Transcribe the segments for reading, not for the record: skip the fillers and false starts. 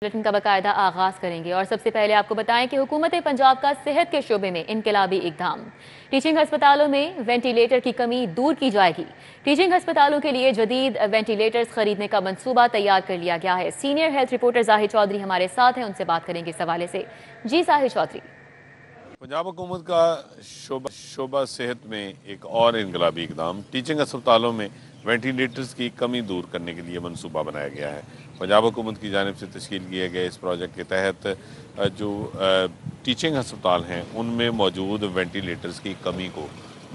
Bulletin का बाकायदा आगाज करेंगे और सबसे पहले आपको बताएं कि हुकूमत पंजाब का सेहत के शोबे में इनकलाबी इकदाम। टीचिंग अस्पतालों में वेंटिलेटर की कमी दूर की जाएगी। टीचिंग अस्पतालों के लिए जदीद वेंटिलेटर्स खरीदने का मंसूबा तैयार कर लिया गया है। Senior health reporter Zahid Chaudhry हमारे साथ हैं, उनसे बात करेंगे इस हवाले से। जी जाहिद चौधरी। पंजाब हुकूमत का शोबा सेहत में एक और इनकलाबी इकदाम, टीचिंग अस्पतालों में वेंटिलेटर्स की कमी दूर करने के लिए मंसूबा बनाया गया है। पंजाब हुकूमत की जानिब से तश्कील किए गए इस प्रोजेक्ट के तहत जो टीचिंग अस्पताल हैं उनमें मौजूद वेंटिलेटर्स की कमी को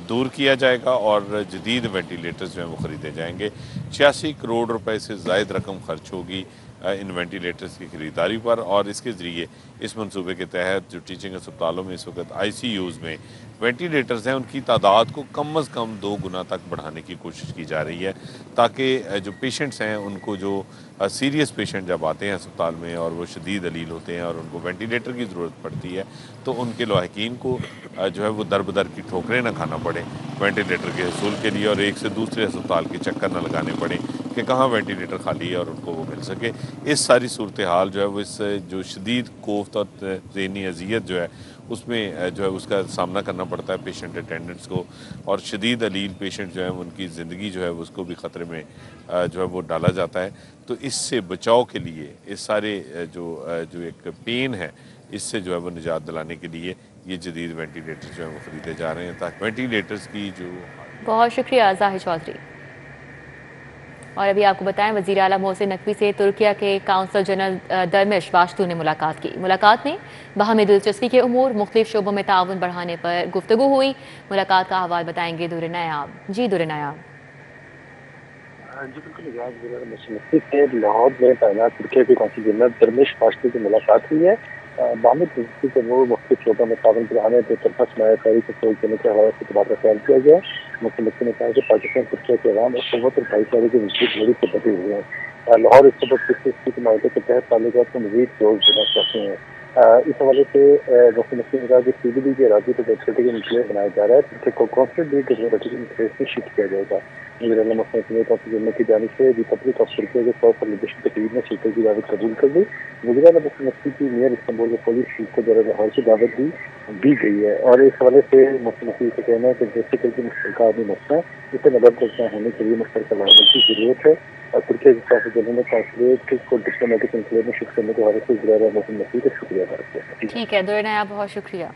दूर किया जाएगा और जदीद वेंटिलेटर्स जो हैं वो ख़रीदे जाएंगे। 86 करोड़ रुपए से ज़ायद रकम खर्च होगी इन वेंटिलेटर्स की खरीदारी पर, और इसके ज़रिए इस मंसूबे के तहत जो टीचिंग अस्पतालों में इस वक्त ICUs में वेंटिलेटर्स हैं उनकी तादाद को कम अज़ कम 2 गुना तक बढ़ाने की कोशिश की जा रही है, ताकि जो पेशेंट्स हैं उनको जो सीरियस पेशेंट जब आते हैं अस्पताल में और वो शदीद अलील होते हैं और उनको वेंटिलेटर की ज़रूरत पड़ती है तो उनके लाहिकीन को जो है वो दर बदर की ठोकरें ना खाना पड़े वेंटिलेटर के हसूल के लिए, और एक से दूसरे अस्पताल के चक्कर न लगाने पड़े कि कहाँ वेंटिलेटर खाली है और उनको वो मिल सके। इस सारी सूरत हाल जो है वो इस जो शदीद कोफ्त और ज़हनी अजियत जो है उसमें जो है उसका सामना करना पड़ता है पेशेंट अटेंडेंट्स को, और शदीद अलील पेशेंट जो है उनकी ज़िंदगी जो है उसको भी ख़तरे में जो है वो डाला जाता है। तो इससे बचाव के लिए इस सारे जो एक पेन है इससे जो है वो निजात दिलाने के लिए ये जदीद वेंटिलेटर्स जो है वो ख़रीदे जा रहे हैं, ताकि वेंटिलेटर्स की जो। बहुत शुक्रिया जाहिद चौधरी। और अभी आपको बताएं, वज़ीर आला मोहसिन नकवी से तुर्किया के काउंसल जनरल दरमिश बाश्तू ने मुलाकात की। मुलाकात में बाहमी दिलचस्पी के उमूर, मुख्तलिफ शोबों में ताउन बढ़ाने पर गुफ्तगू हुई। मुलाकात का अहवाल बताएंगे दुर नायाब। जी दुर नायाब। जी बिल्कुल, लाहौर में तैनात तुर्किया के काउंसिल जनरल दरमिश बाश्तू की मुलाकात हुई है। बाहमी दिलचस्पी के उमूर, मुख्तलिफ शोबों में ताउन बढ़ाने पर तरफा सरमायाकारी को फरोग देने के हवाले से तबादला ख्याल किया गया। मुख्य ने कहा कि पाकिस्तान तुर्किया के अवाम और क़ुव्वत और भाईचारे की मज़बूत लड़ी से बटे हुए हैं। लाहौर इस सबक के माहदे के तहत ताल्लुकात को मज़ीद फ़रोग़ देना चाहते हैं। इस हवाले से मुख्य ने कहा कि CBD के राज्य को डेमोक्रेटिक इंक्लेव बनाया जा रहा है, जिससे कॉन्फ्रेंस भी डेमोक्रेटिक इंक्लेव में शिफ्ट किया जाएगा। मुख्य की जानिब से रिपब्लिक ऑफ तुर्किया के तौर पर लिबरेशन तकरीब में शिरकत की दावत कबूल कर ली। वज़ीर मुख्य की मेयर इस्तांबुल के पुलिस चीफ को दौरे लाहौर की दावत दी गई है, और इस हवाले से मुख्य से कहना है कि जैसे कि मुश्तरका आदमी मसला है इसे मदद करना होने के लिए मुश्तरका लाहौर की जरूरत है। और तुर्किया के काउंसिल जनरल ने कॉन्सुलेट को डिप्लोमेटिक इंक्लेव में शिफ्ट करने के हवाले से वज़ीर आला मोहसिन नकवी का शुक्रिया अदा किया। ठीक है दुर नायाब, बहुत शुक्रिया।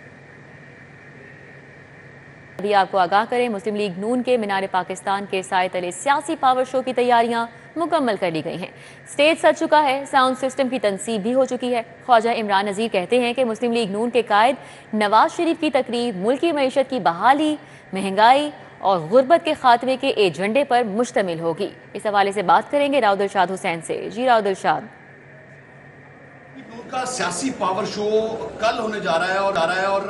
अभी आपको आगाह करें, मुस्लिम लीग नून के मीनार पाकिस्तान के साए तले सियासी पावर शो की तैयारियां मुकम्मल कर ली गई हैं। स्टेज सज चुका है, साउंड सिस्टम की तनसीब भी हो चुकी है। ख्वाजा इमरान नज़ीर कहते हैं कि मुस्लिम लीग नून के कायद नवाज शरीफ की तकरीब मुल्क की मईशत की बहाली, महंगाई और गुर्बत के खात्मे के एजेंडे पर मुश्तमिल होगी। इस हवाले से बात करेंगे राव दिलशाद हुसैन से। जी राव दिलशाद। का सियासी पावर शो कल होने जा रहा है और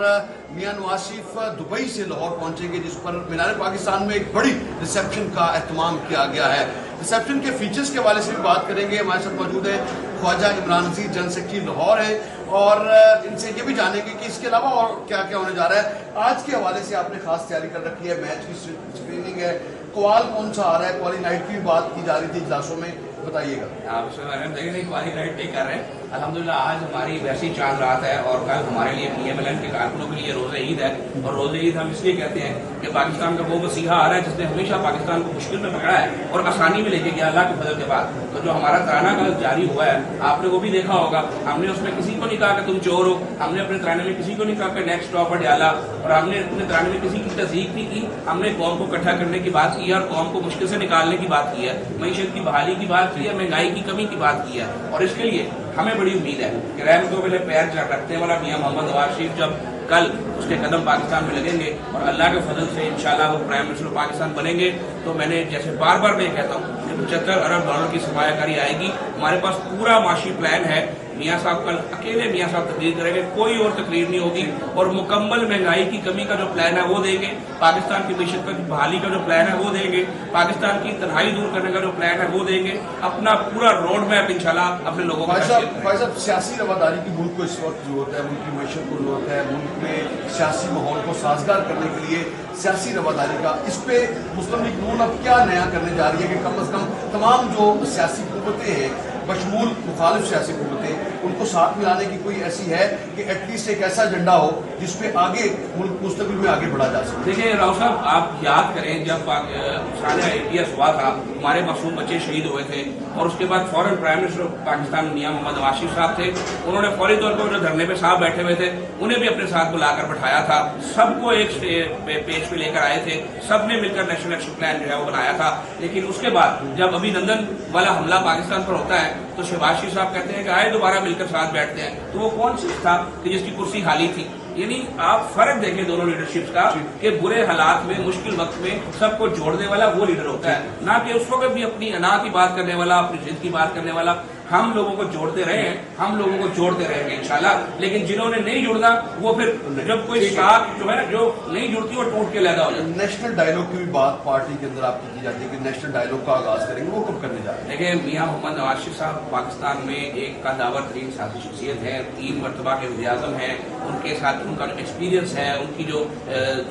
मियां नवाज शरीफ दुबई से लाहौर पहुंचेंगे, जिस पर मीनार पाकिस्तान में एक बड़ी रिसेप्शन का एहतमाम किया गया है। रिसेप्शन के फीचर्स के हवाले से भी बात करेंगे। हमारे साथ मौजूद है ख्वाजा इमरान नज़ीर, जनरल सेक्रेटरी लाहौर है, और इनसे ये भी जानेंगे कि इसके अलावा और क्या क्या होने जा रहा है। आज के हवाले से आपने खास तैयारी कर रखी है, मैच की स्क्रीनिंग है, कवाल कौन सा आ रहा है, क्वाली नाइट की बात की जा रही थी इजलासों में, बताइएगा। आप क्वाली नाइट नहीं कर रहे हैं। अल्हम्दुलिल्लाह आज हमारी वैसी चांद रात है और कल हमारे लिए PMLN के कारकुनों के लिए रोज़े ईद है, और रोज़े ईद हम इसलिए कहते हैं कि पाकिस्तान का वो मसीहा आ रहा है जिसने हमेशा पाकिस्तान को मुश्किल में पकड़ा है और आसानी में लेके गया अल्लाह के फजल के बाद। तो जो हमारा तराना कल जारी हुआ है आपने वो भी देखा होगा, हमने उसमें किसी को नहीं कहा कि तुम चोर हो, हमने अपने तराने में किसी को नहीं कहा कि नेक्स्ट स्टॉप डाला, और हमने अपने तराने में किसी की तज़ीक नहीं की। हमने कौम को इकट्ठा करने की बात की है और कौम को मुश्किल से निकालने की बात की है, मईशत की बहाली की बात की है, महंगाई की कमी की बात की है। और इसके लिए हमें बड़ी उम्मीद है कि रहमतों के पैर रखने वाला मियां मोहम्मद नवाज शरीफ जब कल उसके कदम पाकिस्तान में लगेंगे और अल्लाह के फजल से इंशाल्लाह वो प्राइम मिनिस्टर पाकिस्तान बनेंगे, तो मैंने जैसे बार बार मैं कहता हूँ कि $75 अरब की सरमायाकारी आएगी। हमारे पास पूरा माशी प्लान है। मियाँ साहब कल अकेले मियाँ साहब तकरीर करेंगे, कोई और तकरीर नहीं होगी, और मुकम्मल महंगाई की कमी का जो प्लान है वो देंगे, पाकिस्तान की मीशत की बहाली का जो प्लान है वो देंगे, पाकिस्तान की तन्हाई दूर करने का जो प्लान है वो देंगे, अपना पूरा रोड मैप इंशाल्लाह अपने लोगों को। सियासी रवादारी की मुल्क को इस वक्त जरूरत है, मुल्क की मीशत को जरूरत है, मुल्क में सियासी माहौल को साजगार करने के लिए सियासी रवादारी का, इस पे मुस्लिम लीग नून अब क्या नया करने जा रही है कि कम अज कम तमाम जो सियासी कुव्वतें हैं बशमूल मुखालिफ सियासी कुव्वतें ان کو ساتھ میں لانے کی کوئی ایسی ہے کہ ایٹ لیسٹ ایک ایسا ایجنڈا ہو جس پہ آگے ملک مستقبل میں آگے بڑھا جا سکے؟ دیکھیں راؤ صاحب، آپ یاد کریں جب سانحہ APS ہوا تھا، ہمارے معصوم بچے شہید ہوئے تھے، اور اس کے بعد فوراً پرائم منسٹر پاکستان میاں محمد نواز شریف صاحب تھے، انہوں نے فوری طور پر جو دھرنے پہ صاحب بیٹھے ہوئے تھے انہیں بھی اپنے ساتھ بلا کر بٹھایا تھا، سب کو ایک پیج پہ لے کر آئے تھے، سب نے مل کر نیشنل ایکشن پلان جو ہے وہ بنایا تھا. لیکن اس کے بعد جب ابھی لندن والا حملہ پاکستان پر ہوتا ہے تو شہباز شریف صاحب کہتے ہیں کہ آئے دوبارہ مل کر ساتھ بیٹھتے ہیں. تو وہ کون سی تھا کہ جس کی کرسی خالی تھی؟ یعنی آپ فرق دیکھیں دونوں لیڈرشپس کا کہ برے حالات میں، مشکل وقت میں سب کو جوڑنے والا وہ لیڈر ہوتا ہے، نہ کہ اس وقت بھی اپنی انا کی بات کرنے والا، اپنی ضد کی بات کرنے والا. ہم لوگوں کو جوڑتے رہے ہیں، ہم لوگوں کو جوڑتے رہیں گے انشاءاللہ. لیکن جنہوں نے نہیں جڑنا وہ پھر جب کوئی ساتھ جو ہے نا جو نہیں جڑتی وہ ٹوٹ کے علیحدہ ہو جاتی. نیشنل ڈائیلاگ کی بھی بات پارٹی کے اندر آپ کی جاتی ہے کہ نیشنل ڈائیلاگ کا آغاز کریں گے، وہ کب کرنے جا رہے ہیں؟ دیکھیں میاں محمد نواز شریف صاحب پاکستان میں ایک قداور ترین سیاسی شخصیت ہے، 3 مرتبہ کے وزیر اعظم ہیں. ان کے ساتھ ان کا جو ایکسپیرینس ہے، ان کی جو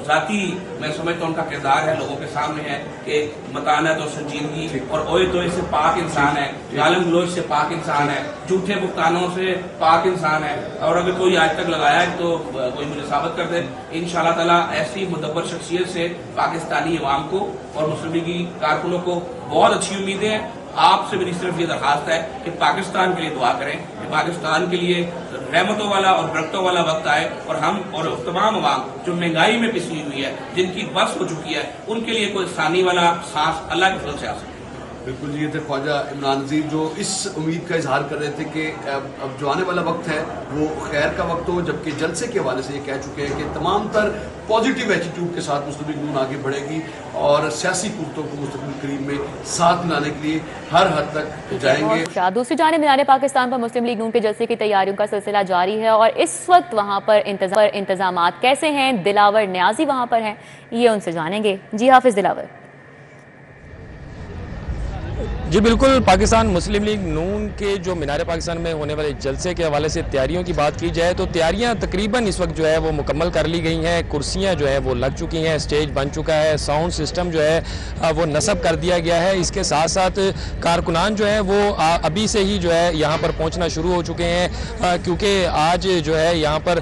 ذاتی میں سمجھتا ہوں ان کا کردار ہے لوگوں کے سامنے ہے کہ متانت اور سنجیدگی اور اوئے توئے سے پاک انسان ہے، غالم گلوچ سے پاک انسان ہے، جھوٹے بختانوں سے پاک انسان ہے. اور اگر کوئی آج تک لگایا ہے تو کوئی مجھے ثابت کر دے. انشاءاللہ تعالیٰ ایسی مدبر شخصیت سے پاکستانی عوام کو اور مسلم لیگی کارکنوں کو بہت اچھی امیدیں ہیں. آپ سے میری صرف یہ درخواست ہے کہ پاکستان کے لیے دعا کریں کہ پاکستان کے لیے رحمتوں والا اور برکتوں والا وقت آئے اور ہم اور تمام عوام جو مہنگائی میں پسی ہوئی ہے، جن کی بس ہو چکی ہے، ان کے لیے کوئی ثانی والا سانس اللہ کے فضل سے آ سکے. بالکل یہ تھے خواجہ عمران نذیر جو اس امید کا اظہار کر رہے تھے کہ اب جو آنے والا وقت ہے وہ خیر کا وقت ہو، جبکہ جلسے کے حوالے سے یہ کہہ چکے ہیں کہ تمام تر پازیٹیو ایٹیٹیوڈ کے ساتھ مسلم لیگ نون آگے بڑھے گی اور سیاسی قوتوں کو مستقبل قریب میں ساتھ ملانے کے لیے ہر حد تک جائیں گے. دوسری جانب مینار پاکستان پر مسلم لیگ نون کے جلسے کی تیاریوں کا سلسلہ جاری ہے اور اس وقت وہاں پر انتظامات کیسے ہیں؟ دلاور نیازی وہاں پر ہیں، یہ ان سے جانیں گے. جی حافظ دلاور. جی بالکل، پاکستان مسلم لیگ نون کے جو مینار پاکستان میں ہونے والے جلسے کے حوالے سے تیاریوں کی بات کی جائے تو تیاریاں تقریباً اس وقت جو ہے وہ مکمل کر لی گئی ہیں. کرسیاں جو ہے وہ لگ چکی ہیں، سٹیج بن چکا ہے، ساؤنڈ سسٹم جو ہے وہ نصب کر دیا گیا ہے. اس کے ساتھ ساتھ کارکنان جو ہے وہ ابھی سے ہی جو ہے یہاں پر پہنچنا شروع ہو چکے ہیں کیونکہ آج جو ہے یہاں پر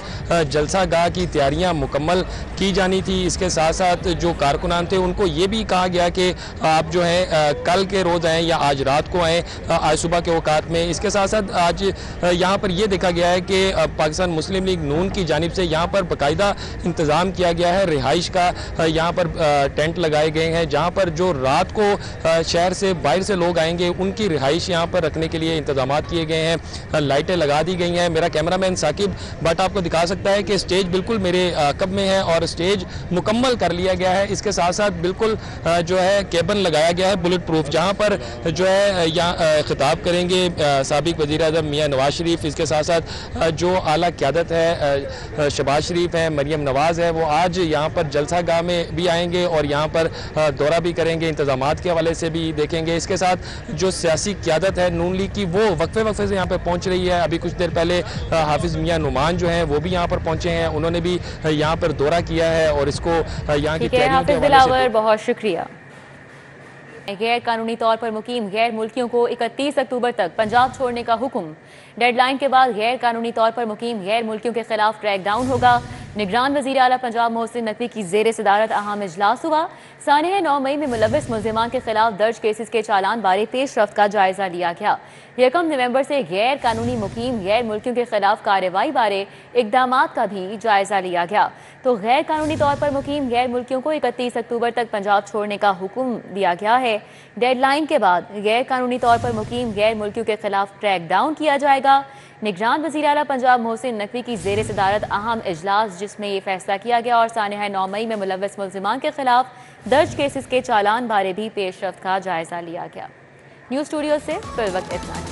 جلسہ گاہ کی تیاریاں مکمل کی جانی تھی. اس کے ساتھ ساتھ جو کارکنان تھے ان کو یہ بھی کہا گیا کہ آپ جو ہے کل کے روز آئیں یا آج رات کو آئیں، آج صبح کے اوقات میں. اس کے ساتھ ساتھ آج یہاں پر یہ دیکھا گیا ہے کہ پاکستان مسلم لیگ نون کی جانب سے یہاں پر باقاعدہ انتظام کیا گیا ہے رہائش کا. یہاں پر ٹینٹ لگائے گئے ہیں جہاں پر جو رات کو شہر سے باہر سے لوگ آئیں گے ان کی رہائش یہاں پر رکھنے کے لیے انتظامات کیے گئے ہیں. لائٹیں لگا دی گئی ہیں. میرا کیمرہ مین ثاقب بٹ آپ کو دکھا سکتا ہے کہ سٹیج بالکل میرے عقب میں ہے اور سٹیج مکمل کر لیا گیا ہے. اس کے ساتھ ساتھ بالکل جو ہے کیبن لگایا گیا ہے بلٹ پروف، جہاں پر جو ہے یہاں خطاب کریں گے سابق وزیر اعظم میاں نواز شریف. اس کے ساتھ ساتھ جو اعلیٰ قیادت ہے شہباز شریف ہیں، مریم نواز ہے، وہ آج یہاں پر جلسہ گاہ میں بھی آئیں گے اور یہاں پر دورہ بھی کریں گے، انتظامات کے حوالے سے بھی دیکھیں گے. اس کے ساتھ جو سیاسی قیادت ہے نون لیگ کی وہ وقفے سے یہاں پہ پہنچ رہی ہے. ابھی کچھ دیر پہلے حافظ میاں نعمان جو ہیں وہ بھی یہاں پر پہنچے ہیں، انہوں نے بھی یہاں پر دورہ کیا ہے اور اس کو یہاں کی تیاریوں کے حوالے سے بہت شکریہ. غیر قانونی طور پر مقیم غیر ملکیوں کو 31 اکتوبر تک پنجاب چھوڑنے کا حکم. ڈیڈ لائن کے بعد غیر قانونی طور پر مقیم غیر ملکیوں کے خلاف کریک ڈاؤن ہوگا. نگران وزیر اعلیٰ پنجاب محسن نقوی کی زیر صدارت اہم اجلاس ہوا. سانحہ 9 مئی میں ملوث ملزمان کے خلاف درج کیسز کے چالان بارے پیش رفت کا جائزہ لیا گیا. 1 نومبر سے غیر قانونی مقیم غیر ملکیوں کے خلاف کارروائی بارے اقدامات کا بھی جائزہ لیا گیا. تو غیر قانونی طور پر مقیم غیر ملکیوں کو 31 اکتوبر تک پنجاب چھوڑنے کا حکم دیا گیا ہے. ڈیڈ لائن کے بعد غیر قانونی طور پر مقیم غیر ملکیوں کے خلاف کریک ڈاؤن کیا جائے گا. نگران وزیر اعلیٰ پنجاب محسن نقوی کی زیر صدارت اہم اجلاس جس میں یہ فیصلہ کیا گیا اور سانحہ 9 مئی میں ملوث ملزمان کے خلاف درج کیسز کے چالان بارے بھی پیش رفت کا جائزہ لیا گیا. نیوز اسٹوڈیو سے فی الوقت اتنا.